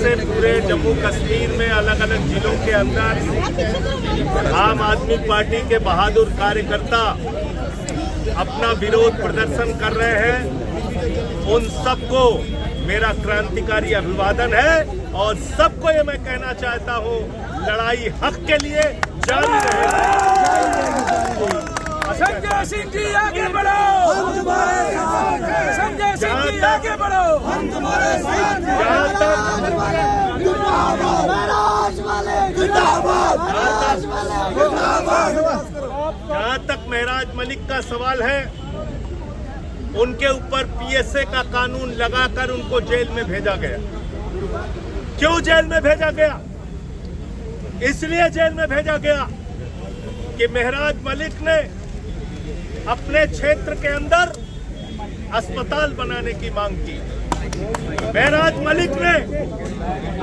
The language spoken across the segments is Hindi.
से पूरे जम्मू कश्मीर में अलग अलग जिलों के अंदर आम आदमी पार्टी के बहादुर कार्यकर्ता अपना विरोध प्रदर्शन कर रहे हैं। उन सबको मेरा क्रांतिकारी अभिवादन है और सबको ये मैं कहना चाहता हूँ, लड़ाई हक के लिए जारी रहेगी। संजय सिंह जी आगे बढ़ो, हम तुम्हारे साथ हैं। संजय सिंह जी आगे बढ़ो, हम तुम्हारे साथ हैं। जहाँ तक महराज मलिक का सवाल है, उनके ऊपर पीएसए का कानून लगाकर उनको जेल में भेजा गया। क्यों जेल में भेजा गया? इसलिए जेल में भेजा गया कि महराज मलिक ने अपने क्षेत्र के अंदर अस्पताल बनाने की मांग की। महराज मलिक ने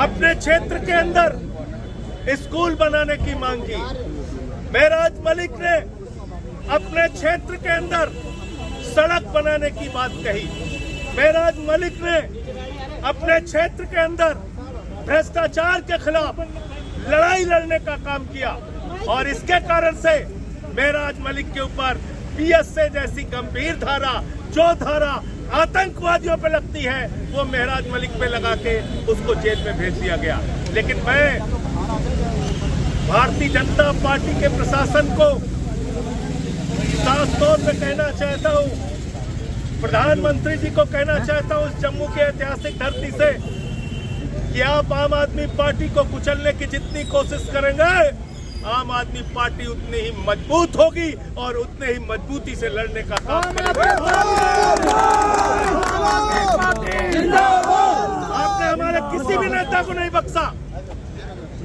अपने क्षेत्र के अंदर स्कूल बनाने की मांग की। महराज मलिक ने अपने क्षेत्र के अंदर सड़क बनाने की बात कही। महराज मलिक ने अपने क्षेत्र के अंदर भ्रष्टाचार के खिलाफ लड़ाई लड़ने का काम किया और इसके कारण से महराज मलिक के ऊपर पीएसए जैसी गंभीर धारा, जो धारा आतंकवादियों पे लगती है, वो महराज मलिक पे लगा के उसको जेल में भेज दिया गया। लेकिन मैं भारतीय जनता पार्टी के प्रशासन को साफ तौर पे कहना चाहता हूँ, प्रधानमंत्री जी को कहना चाहता हूँ, इस जम्मू के ऐतिहासिक धरती से, कि आप आम आदमी पार्टी को कुचलने की जितनी कोशिश करेंगे, आम आदमी पार्टी उतनी ही मजबूत होगी और उतने ही मजबूती से लड़ने का काम करेगी। आपने हमारे किसी भी नेता को नहीं बख्शा।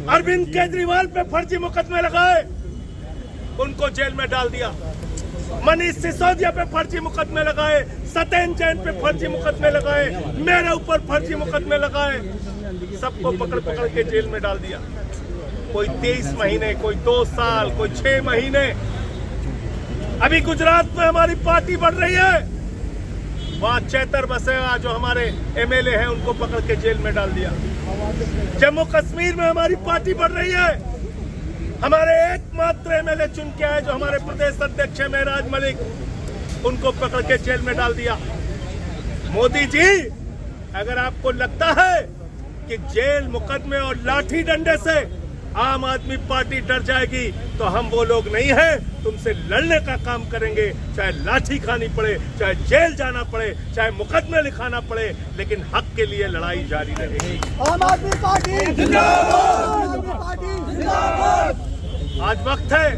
अरविंद केजरीवाल पे फर्जी मुकदमे लगाए, उनको जेल में डाल दिया। मनीष सिसोदिया पे फर्जी मुकदमे लगाए, सत्येंद्र जैन पे फर्जी मुकदमे लगाए, मेरे ऊपर फर्जी मुकदमे लगाए, सबको पकड़ पकड़ के जेल में डाल दिया। कोई 23 महीने, कोई 2 साल, कोई 6 महीने। अभी गुजरात में हमारी पार्टी बढ़ रही है, वहां चैतर बसेगा जो हमारे एमएलए हैं, उनको पकड़ के जेल में डाल दिया। जम्मू कश्मीर में हमारी पार्टी बढ़ रही है, हमारे एकमात्र एमएलए चुन के आए जो हमारे प्रदेश अध्यक्ष है महराज मलिक, उनको पकड़ के जेल में डाल दिया। मोदी जी, अगर आपको लगता है कि जेल, मुकदमे और लाठी डंडे से आम आदमी पार्टी डर जाएगी, तो हम वो लोग नहीं हैं। तुमसे लड़ने का काम करेंगे, चाहे लाठी खानी पड़े, चाहे जेल जाना पड़े, चाहे मुकदमे लिखाना पड़े, लेकिन हक के लिए लड़ाई जारी रहेगी। आम आदमी पार्टी जिंदाबाद। आज वक्त है,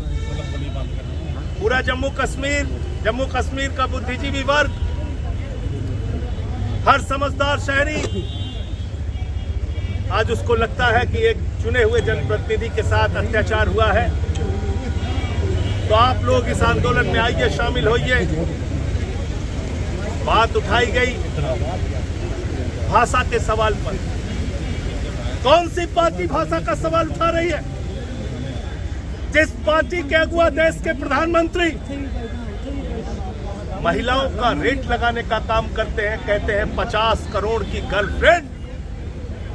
पूरा जम्मू कश्मीर का बुद्धिजीवी वर्ग, हर समझदार शहरी, आज उसको लगता है कि एक चुने हुए जनप्रतिनिधि के साथ अत्याचार हुआ है। तो आप लोग इस आंदोलन में आइए, शामिल होइए। बात उठाई गई भाषा के सवाल पर। कौन सी पार्टी भाषा का सवाल उठा रही है? जिस पार्टी के अगुआ देश के प्रधानमंत्री महिलाओं का रेट लगाने का काम करते हैं, कहते हैं 50 करोड़ की गर्लफ्रेंड,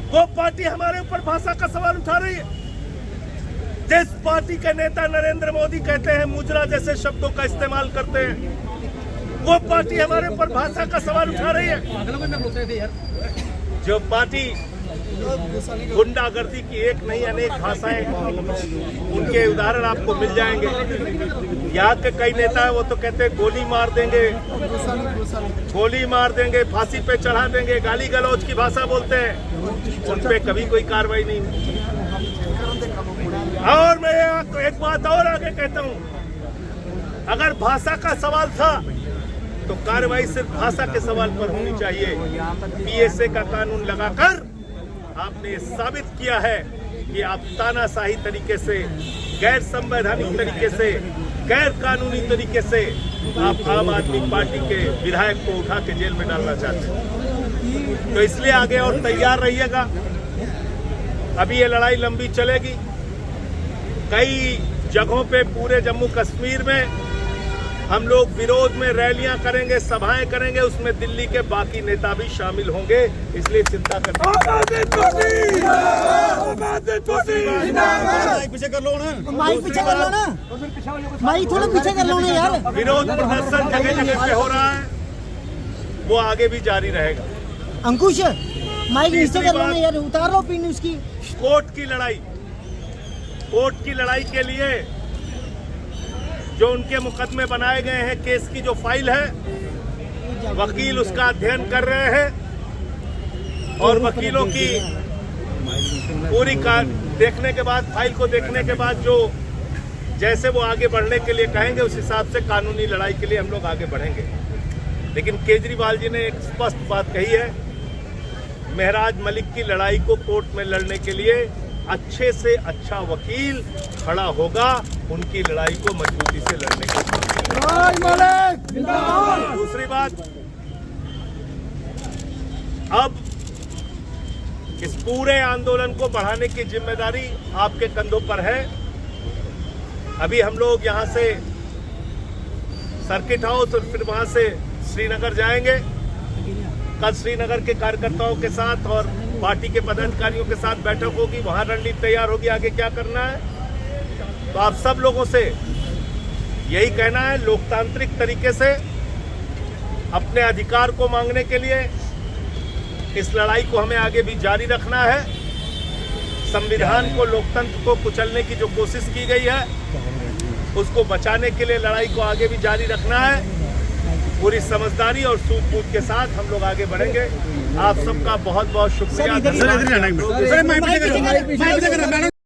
वो पार्टी हमारे ऊपर भाषा का सवाल उठा रही है। जिस पार्टी के नेता नरेंद्र मोदी कहते हैं मुजरा जैसे शब्दों का इस्तेमाल करते हैं, वो पार्टी हमारे ऊपर भाषा का सवाल उठा रही है। जो पार्टी गुंडागर्दी की एक नहीं अनेक भाषाएं, उनके उदाहरण आपको मिल जाएंगे। यहाँ के कई नेता है, वो तो कहते हैं गोली मार देंगे, फांसी पे चढ़ा देंगे, गाली गलौज की भाषा बोलते हैं, उन पे कभी कोई कार्रवाई नहीं हुई। और मैं एक बात और आगे कहता हूँ, अगर भाषा का सवाल था तो कार्रवाई सिर्फ भाषा के सवाल पर होनी चाहिए। पीएसए का कानून लगाकर आपने ये साबित किया है कि आप तानाशाही तरीके से, गैर संवैधानिक तरीके से, गैर कानूनी तरीके से आप आम आदमी पार्टी के विधायक को उठा के जेल में डालना चाहते हैं। तो इसलिए आगे और तैयार रहिएगा। अभी ये लड़ाई लंबी चलेगी। कई जगहों पे पूरे जम्मू कश्मीर में हम लोग विरोध में रैलियां करेंगे, सभाएं करेंगे, उसमें दिल्ली के बाकी नेता भी शामिल होंगे, इसलिए चिंता करने जिंदाबाद पीछे कर लो ना, माइक पीछे कर लो ना, माइक थोड़ा पीछे कर लो ना यार। विरोध प्रदर्शन जगह जगह पे हो रहा है, वो आगे भी जारी रहेगा। अंकुश माइक नीचे कर लो ना यार, उतार लो पिन उसकी। कोर्ट की लड़ाई के लिए जो उनके मुकदमे बनाए गए हैं, केस की जो फाइल है, वकील उसका अध्ययन कर रहे हैं और वकीलों की पूरी देखने के बाद, फाइल को देखने के बाद जो जैसे वो आगे बढ़ने के लिए कहेंगे उस हिसाब से कानूनी लड़ाई के लिए हम लोग आगे बढ़ेंगे। लेकिन केजरीवाल जी ने एक स्पष्ट बात कही है, महराज मलिक की लड़ाई को कोर्ट में लड़ने के लिए अच्छे से अच्छा वकील खड़ा होगा, उनकी लड़ाई को मजबूती से लड़ने के लिए। दूसरी बात, अब इस पूरे आंदोलन को बढ़ाने की जिम्मेदारी आपके कंधों पर है। अभी हम लोग यहां से सर्किट हाउस और फिर वहां से श्रीनगर जाएंगे। कल श्रीनगर के कार्यकर्ताओं के साथ और पार्टी के पदाधिकारियों के साथ बैठक होगी, वहां रणनीति तैयार होगी आगे क्या करना है। तो आप सब लोगों से यही कहना है, लोकतांत्रिक तरीके से अपने अधिकार को मांगने के लिए इस लड़ाई को हमें आगे भी जारी रखना है। संविधान को, लोकतंत्र को कुचलने की जो कोशिश की गई है, उसको बचाने के लिए लड़ाई को आगे भी जारी रखना है। पूरी समझदारी और सूझबूझ के साथ हम लोग आगे बढ़ेंगे। आप सबका बहुत बहुत शुक्रिया।